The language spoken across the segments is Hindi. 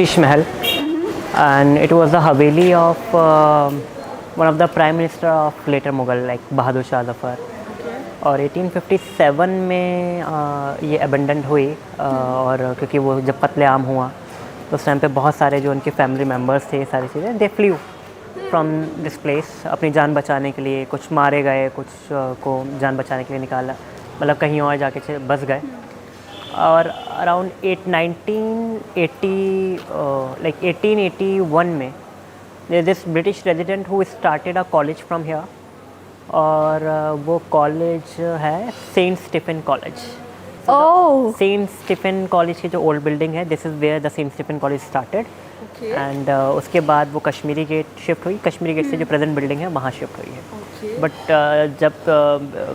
Sheesh Mahal, and it was the Haveli of one of the Prime Minister of later Mughal, like Bahadur Shah Zafar. और 1857 में ये अबेंडन हुई, और क्योंकि वो जब कत्लेआम हुआ तो उस टाइम पे बहुत सारे जो उनके फैमिली मेम्बर्स थे, सारी चीज़ें, दे फ्लू फ्रॉम दिस प्लेस अपनी जान बचाने के लिए। कुछ मारे गए, कुछ को जान बचाने के लिए निकाला, मतलब कहीं और जाके बस गए। और अराउंड 1881 में this British resident who started a college from here, और वो कॉलेज है Saint Stephen college. Saint Stephen college की जो ओल्ड बिल्डिंग है, this is where the Saint Stephen college started. And उसके बाद वो कश्मीरी गेट शिफ्ट हुई, कश्मीरी गेट से जो प्रेजेंट बिल्डिंग है वहाँ शिफ्ट हुई है। बट जब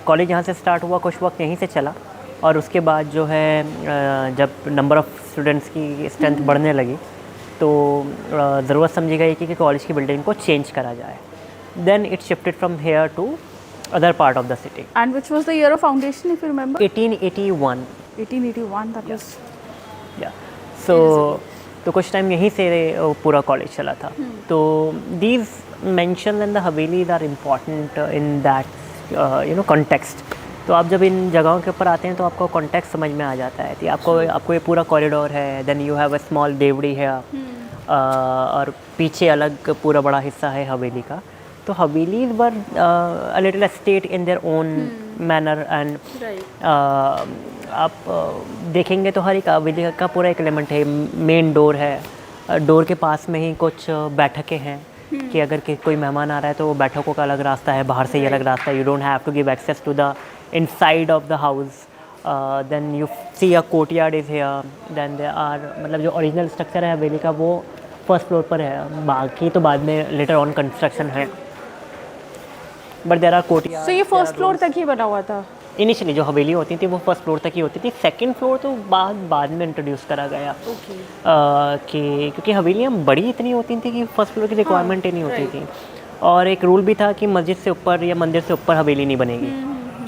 कॉलेज यहाँ से स्टार्ट हुआ कुछ वक्त यहीं से चला, और उसके बाद जो है जब नंबर ऑफ़ स्टूडेंट्स की स्ट्रेंथ बढ़ने लगी तो ज़रूरत समझी गई कि कॉलेज की बिल्डिंग को चेंज करा जाए। Then it shifted from here to other part of the city. And which was the year of foundation, if you remember? 1881. 1881, that was. Yeah. So तो कुछ टाइम यहीं से पूरा कॉलेज चला था। तो these mentions and the Havelis are important in that context. तो आप जब इन जगहों के ऊपर आते हैं तो आपको कॉन्टेक्स्ट समझ में आ जाता है कि आपको ये पूरा कॉरिडोर है, then you have a small देवड़ी है, और पीछे अलग पूरा बड़ा हिस्सा है हवेली का। तो havelis were a little state in their own manner, and आप देखेंगे तो हर एक हवेली का पूरा एक एलिमेंट है। मेन डोर है, डोर के पास में ही कुछ बैठकें हैं कि अगर कोई मेहमान आ रहा है तो वो बैठकों का अलग रास्ता है, बाहर से ही अलग रास्ता है। You don't have to give access to the inside of the house. Then you see a courtyard is here, then there are, मतलब जो ओरिजिनल स्ट्रक्चर है हवेली का वो फर्स्ट फ्लोर पर है, बाकी तो बाद में लेटर ऑन कंस्ट्रक्शन है। But there are courtyard. So ये फर्स्ट फ्लोर तक ही बना हुआ था? इनिशियली जो हवेली होती थी वो फर्स्ट फ्लोर तक ही होती थी। सेकंड फ्लोर तो बाद में इंट्रोड्यूस करा गया। कि क्योंकि हवेलियाँ बड़ी इतनी होती थी कि फर्स्ट फ्लोर की रिक्वायरमेंट ही नहीं होती थी। और एक रूल भी था कि मस्जिद से ऊपर या मंदिर से ऊपर हवेली नहीं बनेगी।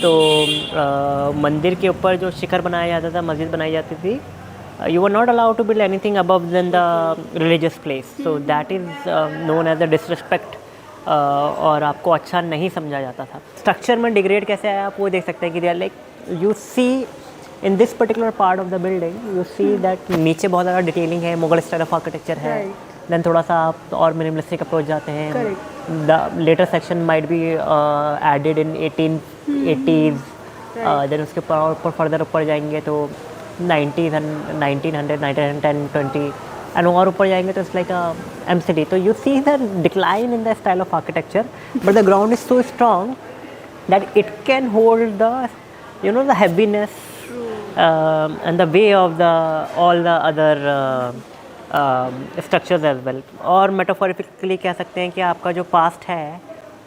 तो मंदिर के ऊपर जो शिखर बनाया जाता था, मस्जिद बनाई जाती थी, you were not allowed to build anything above than the religious place, so that is known as a disrespect, और आपको अच्छा नहीं समझा जाता था। स्ट्रक्चर में डिग्रेड कैसे आया आप वो देख सकते हैं कि they are like, you see in this particular part of the building you see that नीचे बहुत ज़्यादा डिटेलिंग है, मुगल स्टाइल ऑफ आर्किटेक्चर है। देन थोड़ा सा आप और मिनिमलिस्टिक अप्रोच जाते हैं। The latter section might be added in 1880s। Then उसके ऊपर फर्दर ऊपर जाएंगे तो 1900, 1910, 20 एंड और ऊपर जाएंगे तो इट्स लाइक अ एमसीडी। तो you see the decline in the style of architecture, but the ground is so strong that it can hold the the heaviness and the way of the all the other structures as well. और मेटाफोरिकली कह सकते हैं कि आपका जो पास्ट है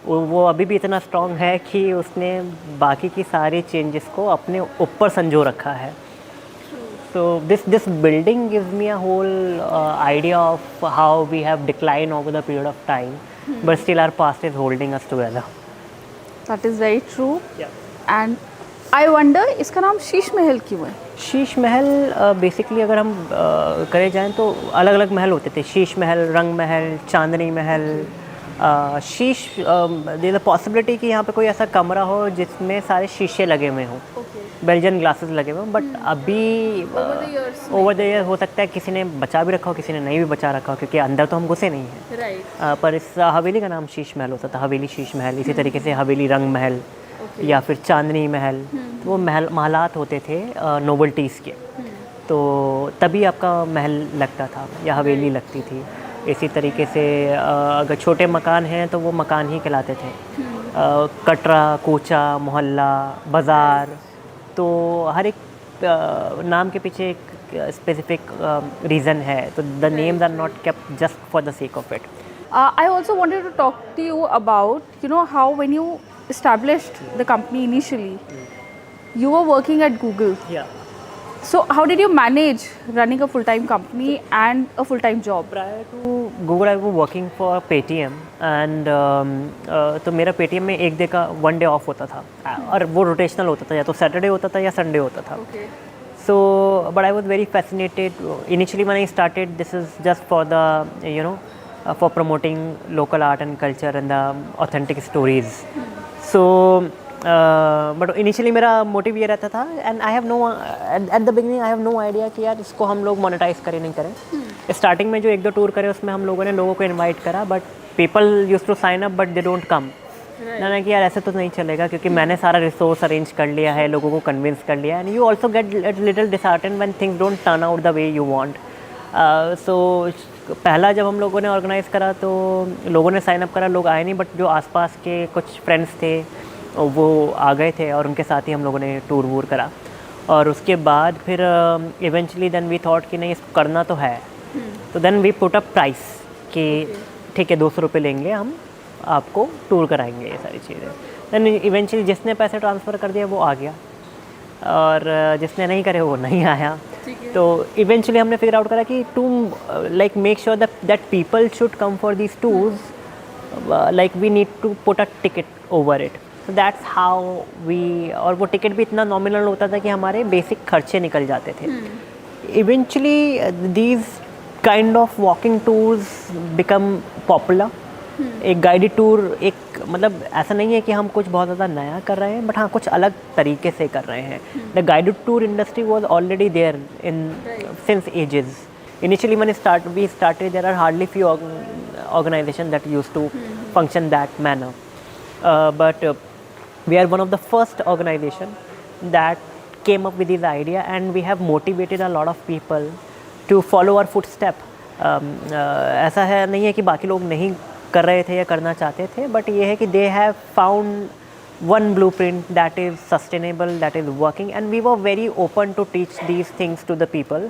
वो अभी भी इतना स्ट्रॉन्ग है कि उसने बाकी की सारी चेंजेस को अपने ऊपर संजो रखा है। So this building gives me a whole idea of how we have declined over the period of time, but still our past is holding us together. That is very true. Yeah. And I wonder इसका नाम शीश महल क्यों है? शीश महल बेसिकली अगर हम करे जाएं तो अलग अलग महल होते थे। शीश महल, रंग महल, चांदनी महल। शीश देयर द पॉसिबिलिटी कि यहाँ पे कोई ऐसा कमरा हो जिसमें सारे शीशे लगे हुए हों, बेल्जियन ग्लासेस लगे हुए हैं। बट अभी ओवर द ईयर हो सकता है किसी ने बचा भी रखा हो, किसी ने नहीं भी बचा रखा हो, क्योंकि अंदर तो हम घुसे नहीं हैं। पर इस हवेली का नाम शीश महल होता था, हवेली शीश महल। इसी तरीके से हवेली रंग महल या फिर चांदनी महल, तो वो महलात होते थे नोबल्टीज़ के, तो तभी आपका महल लगता था या हवेली लगती थी। इसी तरीके से अगर छोटे मकान हैं तो वो मकान ही कहलाते थे। कटरा, कोचा, मोहल्ला, बाज़ार, तो हर एक नाम के पीछे एक स्पेसिफिक रीज़न है। तो the names are not kept just for the sake of it. I also wanted to talk to you about how when you established the company initially, you were working at Google. Yeah. So how did you manage running a full-time company and a full-time job? Prior to Google, I was working for Paytm, and तो मेरा Paytm में one day ऑफ होता था, और वो रोटेशनल होता था, या तो सैटरडे होता था या संडे होता था। So, but I was very fascinated. Initially, when I started, this is just for the, for promoting local art and culture and the authentic stories. So, but initially मेरा मोटिव ये रहता था, and I have no, at the beginning I have no idea कि यार इसको हम लोग मोनेटाइज करें नहीं करें. स्टार्टिंग में जो एक दो टूर करे उसमें हम लोगों ने लोगों को इनवाइट करा, but people use to sign up but they don't come. ना कि यार ऐसे तो नहीं चलेगा, क्योंकि मैंने सारा रिसोर्स अरेंज कर लिया है, लोगों को कन्विंस कर लिया है, and you also get little disheartened when things don't turn out the way you want. So पहला जब हम लोगों ने ऑर्गेनाइज़ करा तो लोगों ने साइन अप करा, लोग आए नहीं, बट जो आसपास के कुछ फ्रेंड्स थे वो आ गए थे और उनके साथ ही हम लोगों ने टूर वूर करा. और उसके बाद फिर इवेंचुअली देन वी थॉट कि नहीं इसको करना तो है, तो then we put up price कि ठीक है 200 रुपये लेंगे हम, आपको टूर कराएंगे ये सारी चीज़ें. देन इवेंचुअली जिसने पैसे ट्रांसफ़र कर दिया वो आ गया, और जिसने नहीं करे वो नहीं आया. तो इवेंचुअली हमने फिगर आउट करा कि to like make sure that people should come for these tours, like we need to put a ticket over it. So that's how we, और वो टिकट भी इतना नॉमिनल होता था कि हमारे बेसिक खर्चे निकल जाते थे. Eventually these kind of walking tours become popular. एक गाइडेड टूर, एक मतलब ऐसा नहीं है कि हम कुछ बहुत ज़्यादा नया कर रहे हैं, बट हाँ कुछ अलग तरीके से कर रहे हैं. The guided tour industry was already there in since ages. Initially when we started, there are hardly few organizations that used to function that manner. But we are one of the first organization that came up with this idea, and we have motivated a lot of people to follow our footstep. ऐसा है नहीं है कि बाकी लोग नहीं कर रहे थे या करना चाहते थे, बट ये है कि they have found one blueprint that is sustainable, that is working, and we were very open to teach these things to the people.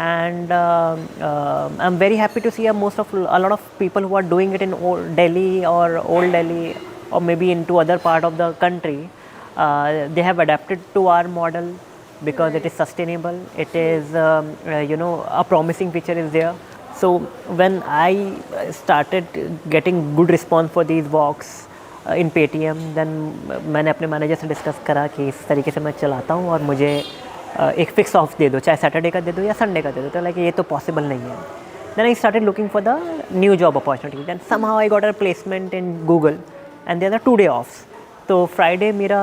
And I'm very happy to see a lot of people who are doing it in Delhi or old Delhi, or maybe into other part of the country. They have adapted to our model because it is sustainable. It is a promising feature is there. So when I started getting good response for these walks in Paytm, then मैंने अपने मैनेजर से डिस्कस करा कि इस तरीके से मैं चलाता हूँ और मुझे एक फिक्स ऑफ दे दो, चाहे सैटरडे का दे दो या संडे का दे दो. तो लाइक ये तो पॉसिबल नहीं है. Then I started looking for the new job opportunity. Then somehow I got a placement in Google, and there are 2 day offs. तो फ्राइडे मेरा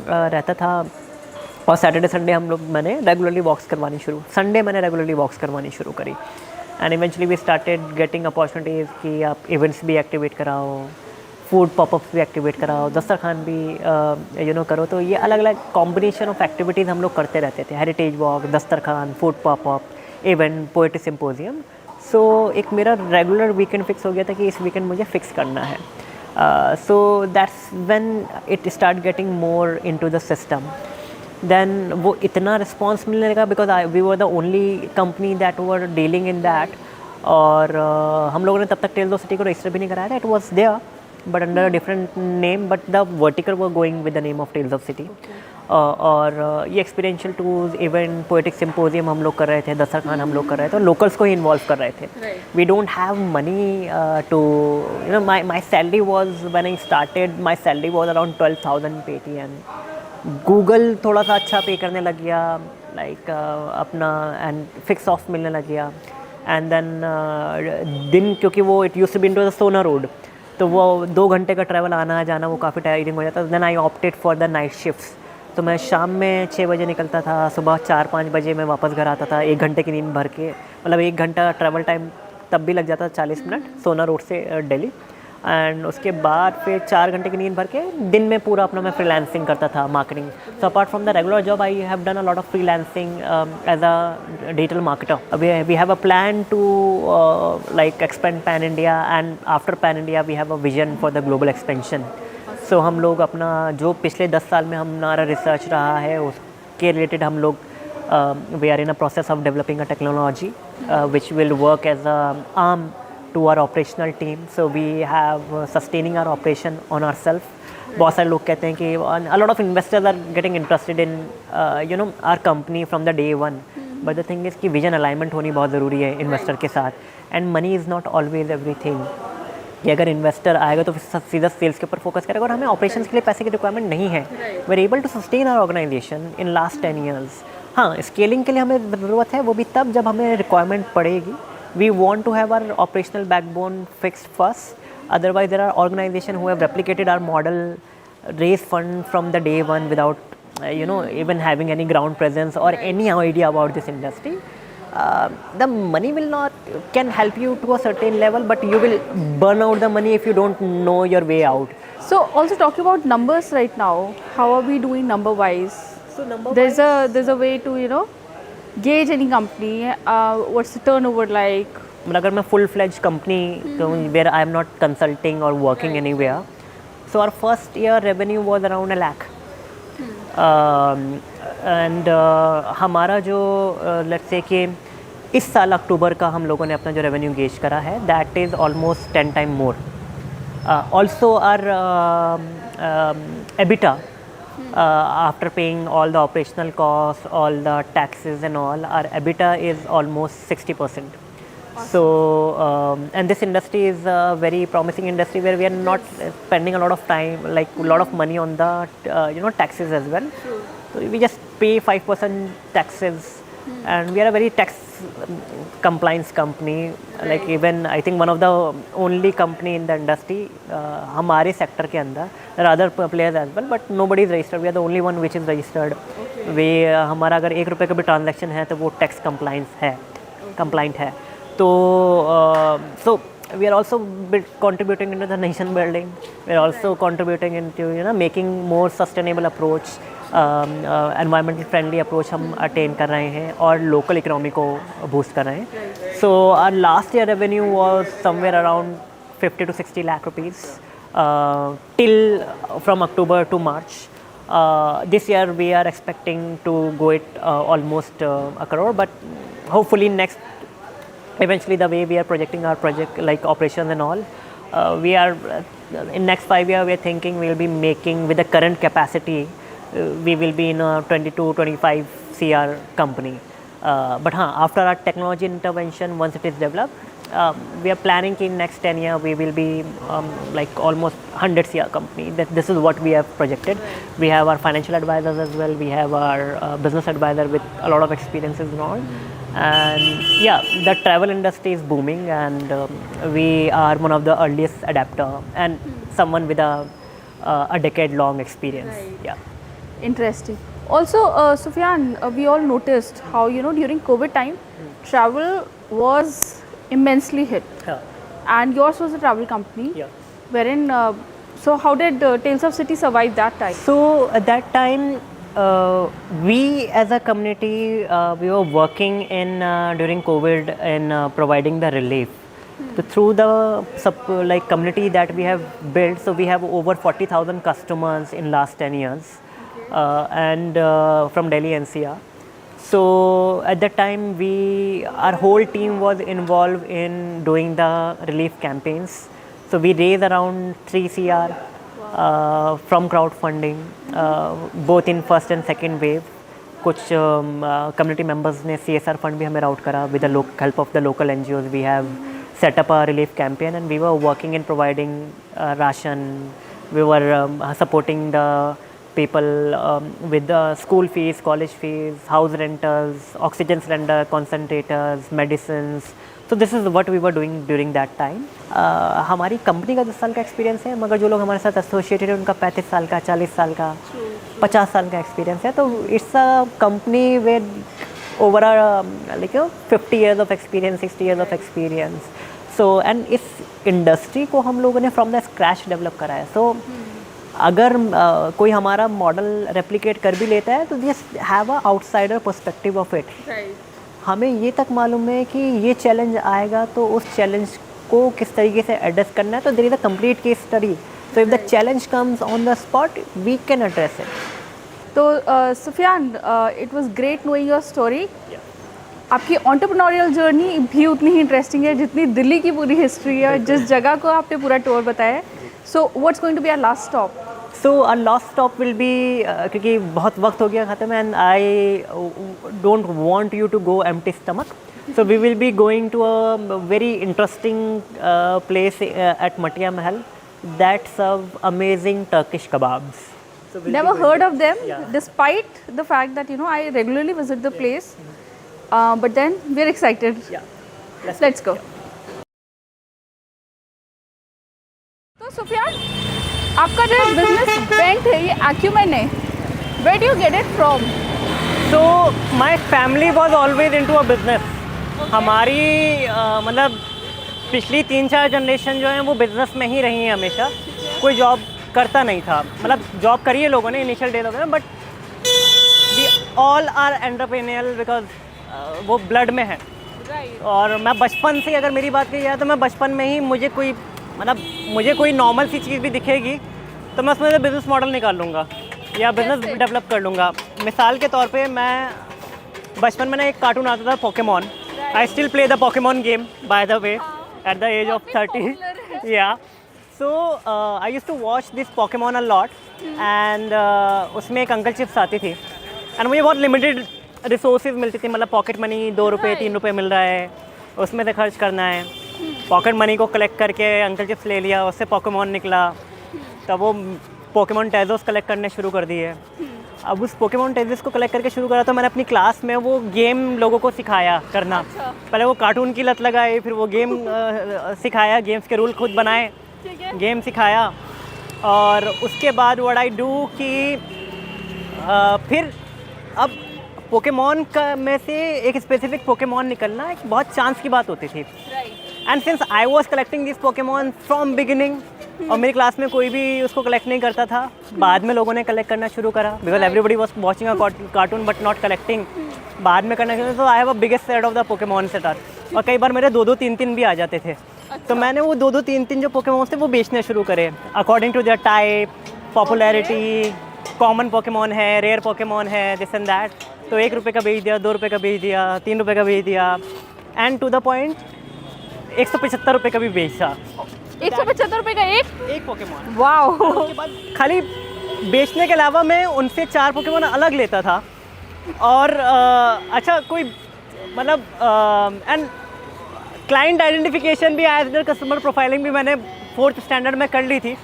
रहता था, और सैटरडे संडे मैंने रेगुलरली वॉक्स करवानी शुरू, संडे मैंने रेगुलरली वॉक्स करवानी शुरू करी. And eventually we started getting opportunities कि आप इवेंट्स भी एक्टिवेट कराओ, फूड पॉपअप्स भी एक्टिवेट कराओ, दस्तरखान भी करो. तो ये अलग अलग कॉम्बिनेशन ऑफ एक्टिविटीज़ हम लोग करते रहते थे. हेरिटेज वॉक, दस्तरखान, food popup, event, poetry symposium. So एक मेरा रेगुलर वीकेंड फिक्स हो गया था कि इस वीकेंड मुझे फिक्स करना है. So that's when it start getting more into the system. Then वो इतना रिस्पॉन्स मिलने लगा because we were the only company that were dealing in that. और हम लोगों ने तब तक टेल्स ऑफ सिटी को रजिस्टर भी नहीं कराया था. It was there but under a different name, but the vertical were going with the name of Tales of City. और ये experiential tours, event, poetic symposium हम लोग कर रहे थे, दस्तरखान हम लोग कर रहे थे, और लोकल्स को ही इन्वॉल्व कर रहे थे. We don't have money to my salary was when I started, my salary was around 12,000 Paytm. Google थोड़ा सा अच्छा पे करने लग गया, लाइक अपना एंड फिक्स ऑफ मिलने लग गया. एंड देन दिन, क्योंकि वो it used to be into the Sohna road, तो वो 2 घंटे का ट्रैवल आना जाना वो काफ़ी टायरिंग हो जाता. Then I opted for the night shifts. तो मैं शाम में 6 बजे निकलता था, सुबह 4-5 बजे मैं वापस घर आता था, 1 घंटे की नींद भर के. मतलब 1 घंटा ट्रैवल टाइम तब भी लग जाता था, 40 मिनट सोना रोड से दिल्ली. एंड उसके बाद फिर 4 घंटे की नींद भर के दिन में पूरा अपना मैं फ्रीलांसिंग करता था, marketing. So apart from the regular job I have done a lot of freelancing as a digital marketer. We have a plan to like expand pan India, and after pan India we have a vision for the global expansion. So हम लोग अपना जो पिछले 10 साल में हमारा रिसर्च रहा है उसके रिलेटेड हम लोग we are in a process of developing a technology which will work as a arm to our operational team. So we have sustaining our operation on ourselves. बहुत सारे लोग कहते हैं कि a lot of investors are getting interested in our company from the day one. But the thing is कि vision alignment होनी बहुत ज़रूरी है इन्वेस्टर के साथ. And money is not always everything. कि अगर इन्वेस्टर आएगा तो सीधा सेल्स के ऊपर फोकस करेगा, और हमें ऑपरेशंस के लिए पैसे की रिक्वायरमेंट नहीं है. We are able to sustain our organisation in last 10 years. हाँ, स्केलिंग के लिए हमें ज़रूरत है, वो भी तब जब हमें रिक्वायरमेंट पड़ेगी. We want to have our operational backbone fixed first. Otherwise, there are organizations who have replicated our model, raised fund from the day one without, even having any ground presence or any idea about this industry. The money can help you to a certain level, but you will burn out the money if you don't know your way out. So also talking about numbers right now, how are we doing number wise? So There's a way to gauge any company. What's the turnover like? अगर मैं full fledged company where I am not consulting or working anywhere, so our first year revenue was around 1 lakh. And हमारा जो let's say कि इस साल अक्टूबर का हम लोगों ने अपना जो रेवेन्यू गेज करा है, that is almost 10 times more. Also our EBITDA, after paying all the operational costs, all the taxes and all, our EBITDA is almost 60%. So and this industry is a very promising industry where we are not spending a lot of time, like a lot of money on the taxes as well. So we just pay 5% taxes, and we are a very tax compliance company. Like even I think one of the only company in the industry, हमारे sector के अंदर, there are other players as well, but nobody is registered. We are the only one which is registered. We हमारा अगर 1 रुपये का भी transaction है तो वो tax compliant है. So we are also contributing into the nation building. We are also contributing into making more sustainable approach, environmental friendly approach हम attain कर रहे हैं और local economy को boost कर रहे हैं. So our last year revenue was somewhere around 50 to 60 lakh rupees till from October to March. This year we are expecting to go it almost a crore, but hopefully eventually the way we are projecting our project like operations and all, we are in next 5 years we are thinking we will be making with the current capacity, we will be in a 22-25 CR company. But after our technology intervention, once it is developed, we are planning in next 10 years we will be like almost 100 CR company. This is what we have projected. We have our financial advisors as well. We have our business advisor with a lot of experiences and all. And yeah, the travel industry is booming, and we are one of the earliest adapter and someone with a decade-long experience. Yeah. Interesting. Also, Sufyan, we all noticed how during COVID time, travel was immensely hit, and yours was a travel company. Yeah. Wherein, so how did Tales of City survive that time? So at that time, we as a community, we were working in during COVID in providing the relief. So through the community that we have built, so we have over 40,000 customers in last 10 years, and from Delhi NCR. So at that time, our whole team was involved in doing the relief campaigns. So we raised around 3 CR from crowdfunding, both in first and second wave. कुछ community members ने CSR fund भी हमें route करा with the help of the local NGOs. We have set up a relief campaign, and we were working in providing ration. We were supporting the people with the school fees, college fees, house rentals, oxygen cylinder, concentrators, medicines. So this is what we were doing during that time. हमारी कंपनी का 10 साल का एक्सपीरियंस है, मगर जो लोग हमारे साथ एसोसिएटेड है उनका 35 साल का, 40 साल का, 50 साल का एक्सपीरियंस है. तो it's a company with over like 50 years of experience, 60 years of experience. So and इस इंडस्ट्री को हम लोगों ने फ्रॉम द स्क्रैच डेवलप करा है. So अगर कोई हमारा मॉडल रेप्लिकेट कर भी लेता है तो just have a outsider perspective of it. हमें ये तक मालूम है कि ये चैलेंज आएगा तो उस चैलेंज को किस तरीके से एड्रेस करना है. तो there is a complete case study. So if the challenge comes on the spot we can address it. तो Sufiyan, it was great knowing your story. आपकी एंटरप्रेन्योरियल जर्नी भी उतनी ही इंटरेस्टिंग है जितनी दिल्ली की पूरी हिस्ट्री है, जिस जगह को आपने पूरा टूर बताया. So what's going to be our last stop? So our last stop will be, क्योंकि बहुत वक्त हो गया ख़त्म, and I don't want you to go empty stomach. So we will be going to a very interesting place at Matia Mahal that serve amazing Turkish kebabs. never heard of them, Yeah. despite the fact that I regularly visit the place. But then we're excited. Yeah. Let's go. तो सुफियान, आपका जो बिजनेस बेंट है, ये acumen है, where do you get it from? So my family was always into a business. हमारी मतलब पिछली 3-4 जनरेशन जो है वो बिज़नेस में ही रही हैं हमेशा. कोई जॉब करता नहीं था, मतलब जॉब करी है लोगों ने इनिशियल डेज वगैरह, but we all are entrepreneurial because वो ब्लड में है. और मैं बचपन से, अगर मेरी बात की जाए तो मैं बचपन में ही मुझे कोई नॉर्मल सी चीज़ भी दिखेगी तो मैं उसमें से बिज़नेस मॉडल निकाल लूँगा या बिज़नेस डेवलप कर लूँगा. मिसाल के तौर पे मैं बचपन में ना एक कार्टून आता था Pokemon. I still play the Pokemon game by the way at the age of 30. Yeah so I used to watch this Pokemon a lot and उसमें एक अंकल चिप्स आती थी एंड मुझे बहुत लिमिटेड रिसोर्सेज मिलती थी. मतलब पॉकेट मनी 2 रुपये 3 रुपये मिल रहा है, उसमें से खर्च करना है. पॉकेट मनी को कलेक्ट करके अंकल चिप्स ले लिया, उससे पोकेमॉन निकला, तब वो पोकेमॉन टेजोस कलेक्ट करने शुरू कर दिए. अब उस पोकेमॉन टेजोस को कलेक्ट करके शुरू करा तो मैंने अपनी क्लास में वो गेम लोगों को सिखाया करना. पहले वो कार्टून की लत लगाई, फिर वो गेम सिखाया, गेम्स के रूल खुद बनाए, गेम सिखाया. और उसके बाद व्हाट आई डू कि फिर अब पोकेमॉन का में से एक स्पेसिफिक पोकेमॉन निकलना एक बहुत चांस की बात होती थी. And since I was collecting this Pokemon from beginning, और मेरी क्लास में कोई भी उसको कलेक्ट नहीं करता था, बाद में लोगों ने कलेक्ट करना शुरू करा because everybody was watching a cartoon but not collecting. बाद में करना शुरू, तो I have a biggest set of the Pokemon setter. और कई बार मेरे 2-2 3-3 भी आ जाते थे. तो मैंने वो 2-2 3-3 जो पोकेमॉन्स थे वो बेचने शुरू करे according to their type, popularity. Common Pokemon है, रेयर पोकेमॉन है, दिस एंड दैट. तो 1 रुपये का बेच दिया, 2 रुपये का बेच दिया, 3 रुपये का बेच दिया, एंड टू द पॉइंट 175 रुपये का भी बेचा. 175 रुपये का एक पोकेमॉन. वाओ. उसके बाद खाली बेचने के अलावा मैं उनसे 4 पोकेमॉन अलग लेता था. और अच्छा कोई मतलब एंड क्लाइंट आइडेंटिफिकेशन भी एज कस्टमर प्रोफाइलिंग भी मैंने 4th स्टैंडर्ड में कर ली थी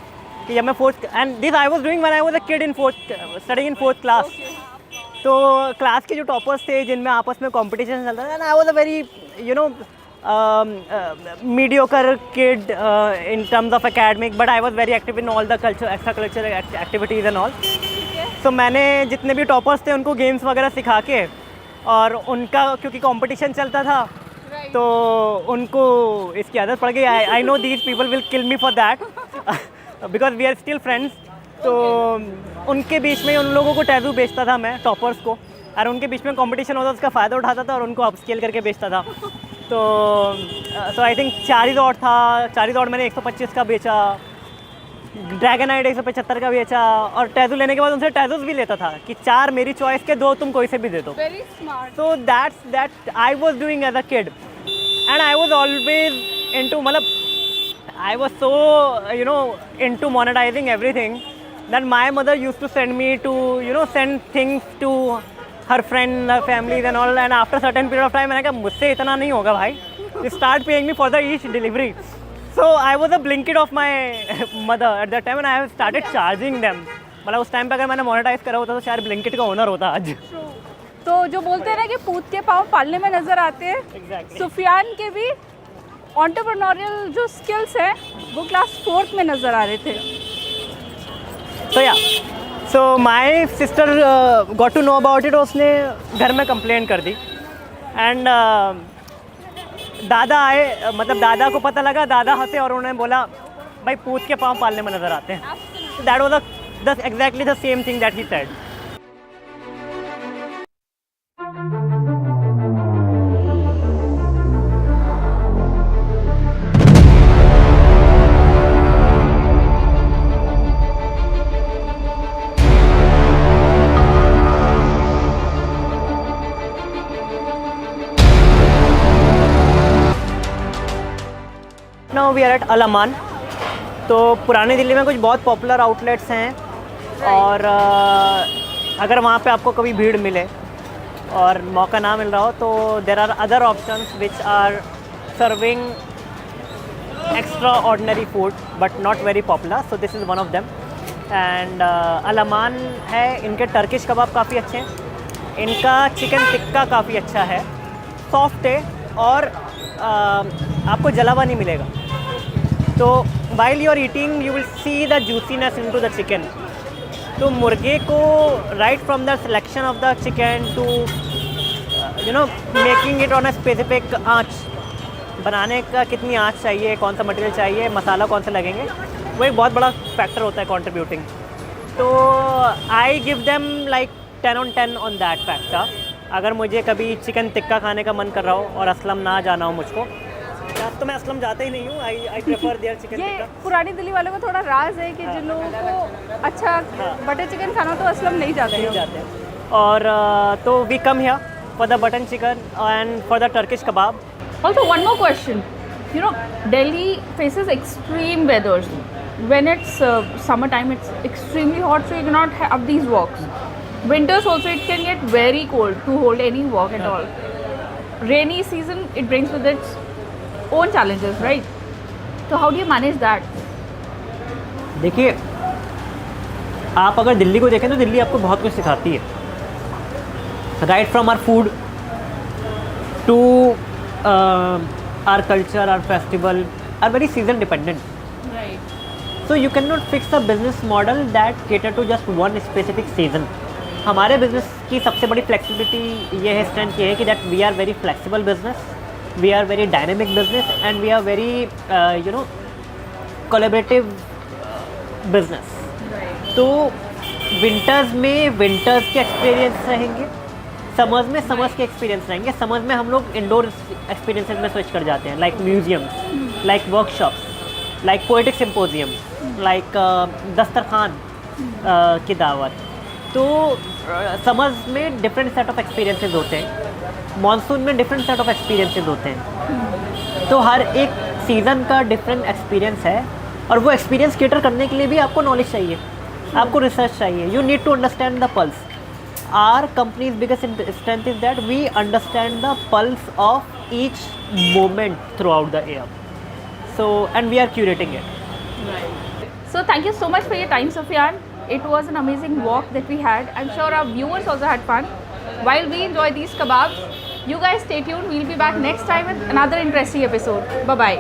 कि जब मैं 4th, and this I was doing when I was a kid in 4th, studying in 4th class. तो क्लास के जो टॉपर्स थे जिनमें आपस में कंपटीशन चलता था, and I was a very mediocre kid in terms of academic, but I was very active in all the extracurricular activities and all. So मैंने जितने भी टॉपर्स थे उनको गेम्स वगैरह सिखा के, और उनका क्योंकि कंपटीशन चलता था तो उनको इसकी आदत पड़ गई. I know these people will kill me for that because we are still friends. तो उनके बीच में उन लोगों को टैटू बेचता था मैं, टॉपर्स को, और उनके बीच में कंपटीशन होता था, उसका फ़ायदा उठाता था और उनको अपस्केल करके बेचता था. तो आई थिंक 4 ही दौड़ था, 4 ही दौड़ मैंने 125 का बेचा, ड्रैगनाइट 175 का बेचा, और टैटू लेने के बाद उनसे टैटूज भी लेता था कि 4 मेरी चॉइस के, 2 तुम कोई से भी दे दो. Very smart. So that I was doing as a kid, and I was always into, मतलब I was so into monetizing everything that my mother used to send me to send things to her friend, her families and all. And after certain period of time मैंने कहा मुझसे इतना नहीं होगा भाई, start paying me for the each delivery. So I was a Blinkit of my mother at that time, and I have started charging them. मतलब उस टाइम पे अगर मैंने मोनेटाइज करा होता तो शायद ब्लिंकिट का ओनर होता आज. तो जो बोलते हैं ना कि पूत के पाँव पालने में नज़र आते हैं, Exactly. सुफियान के भी एंटरप्रेन्योरियल जो स्किल्स हैं वो क्लास 4th में नज़र आ रहे थे. So yeah, so my sister got to know about it. उसने घर में कंप्लेंट कर दी, एंड दादा आए, मतलब दादा को पता लगा, दादा हंसे और उन्होंने बोला भाई पूत के पाँव पालने में नज़र आते हैं. That was exactly the same thing that he said. Now we are at Al Aman. तो पुरानी दिल्ली में कुछ बहुत पॉपुलर आउटलेट्स हैं, और अगर वहाँ पे आपको कभी भीड़ मिले और मौका ना मिल रहा हो तो there are other options which are serving extraordinary food but not very popular. So this is one of them. And Al Amaan है, इनके टर्किश कबाब काफ़ी अच्छे हैं, इनका चिकन टिक्का काफ़ी अच्छा है, सॉफ्ट है और आपको जला हुआ नहीं मिलेगा। तो while you are eating you will see the juiciness into the chicken. तो मुर्गे को right from the selection of the chicken to making it on a specific आँच, बनाने का कितनी आँच चाहिए, कौन सा मटेरियल चाहिए, मसाला कौन से लगेंगे, वो एक बहुत बड़ा फैक्टर होता है कंट्रीब्यूटिंग। तो I give them like 10 on 10 on that factor. अगर मुझे कभी चिकन टिक्का खाने का मन कर रहा हो और असलम ना जाना हो मुझको, तो मैं असलम जाता ही नहीं हूँ, आई प्रेफर देयर चिकन ये टिक्का। पुरानी दिल्ली वालों का थोड़ा राज है कि जिन लोगों को अच्छा बटर चिकन खाना हो तो असलम नहीं जाते नहीं हैं। जाते हैं। और तो we come here for the butter chicken and for the Turkish kebab. Also, one more question. You know, Delhi faces extreme weathers. When it's summertime, it's extremely hot, so you cannot have these walks. Winters also, it can get very cold to hold any walk at all. Rainy season, it brings with its own challenges, right? So how do you manage that? देखिए, आप अगर दिल्ली को देखें तो दिल्ली आपको बहुत कुछ सिखाती है, right from our food to our culture, our festival are very season dependent. Right. So you cannot fix a business model that cater to just one specific season. हमारे बिजनेस की सबसे बड़ी फ्लेक्सिबिलिटी ये है, स्ट्रेंथ ये है कि that we are very flexible business, we are very dynamic business and we are very collaborative business. तो विंटर्स में विंटर्स के एक्सपीरियंस रहेंगे, समर्स में समर्स के एक्सपीरियंस रहेंगे। समर्स में हम लोग इंडोर एक्सपीरियंसेस में स्विच कर जाते हैं, like museums, like workshops, like poetic symposium, like दस्तरखान की दावत। तो समर्स में डिफरेंट सेट ऑफ एक्सपीरियंसेस होते हैं, मॉनसून में डिफरेंट सेट ऑफ एक्सपीरियंसेस होते हैं। तो हर एक सीज़न का डिफरेंट एक्सपीरियंस है और वो एक्सपीरियंस कैटर करने के लिए भी आपको नॉलेज चाहिए, आपको रिसर्च चाहिए। You need to understand the pulse. Our company's biggest strength is that we understand the pulse of each moment throughout the year. So, and we are curating it. So thank you so much for your time, Sufyan. It was an amazing walk that we had. I'm sure our viewers also had fun. While we enjoy these kebabs, you guys stay tuned. We'll be back next time with another interesting episode. Bye-bye.